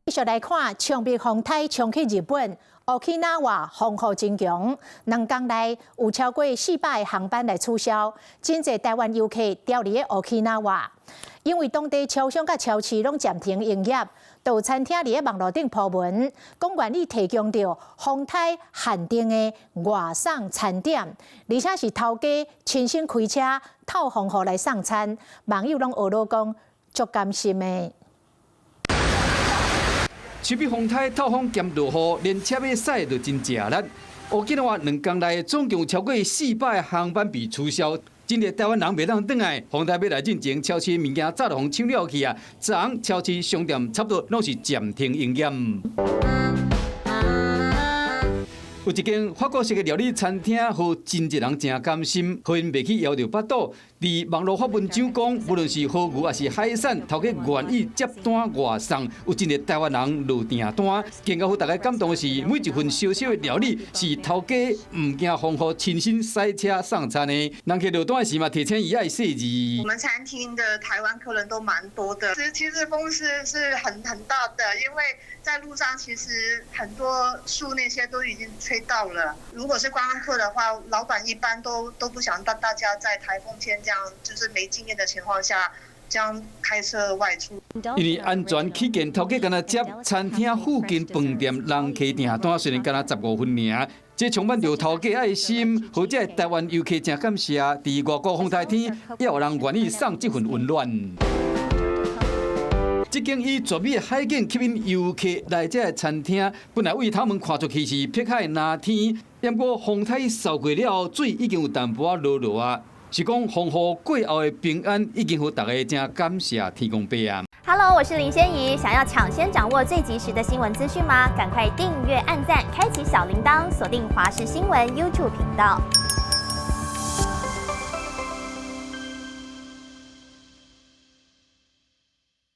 繼續來看，強逼風颱衝去日本，Okinawa風雨真強，2天內有超過400個航班來取消，真濟台灣遊客調離個 Okinawa， 因為當地超商甲超市攏暫停營業，就有餐廳佇個網絡頂鋪文，講願意提供着風颱限定的外送餐點，而且是頭家親身開車透風雨來送餐，網友攏學囉講足甘心的。強逼風颱透風兼落雨，連車尾駛都真吃力。Okinawa 2天內總共有超過400個航班被取消，真濟台灣人袂當轉來。風颱要來進前，超市物件早就互搶了去啊！昨昏超市商店差不多攏是暫停營業。有一間法國式的料理餐廳，互真濟人真甘心，互因袂去搖着巴肚。佇網絡發文章講，無論是河牛還是海產，頭家願意接單外送，有真濟台灣人落訂單。更加互大家感動的是，每一份小小的料理是頭家唔驚風雨，親身塞車送餐的。人客落單時嘛，提醒伊愛細字。我們餐廳的台灣客人都蠻多的，其實風是很大的，因為在路上其實很多樹那些都已經吹到了。如果是觀光客的話，老闆一般都不想讓大家在颱風天這樣就是沒經驗的情況下，這樣開車外出。因為安全起見，頭家敢若接餐廳附近飯店人客訂單，雖然敢若15分爾，這充滿着頭家愛心，或者台灣遊客真感謝。佇外國風颱天，也有人願意送這份溫暖。這間以絕美的海景吸引遊客來這個餐廳，本來為頭門看出去是碧海藍天，不過風颱掃過了，水已經有淡薄仔落落啊。是講風雨過後的平安，已經互大家真感謝天公伯啊。Hello， 我是林仙怡，想要搶先掌握最及時的新聞資訊嗎？趕快訂閱、按讚、開啟小鈴鐺，鎖定華視新聞 YouTube 頻道。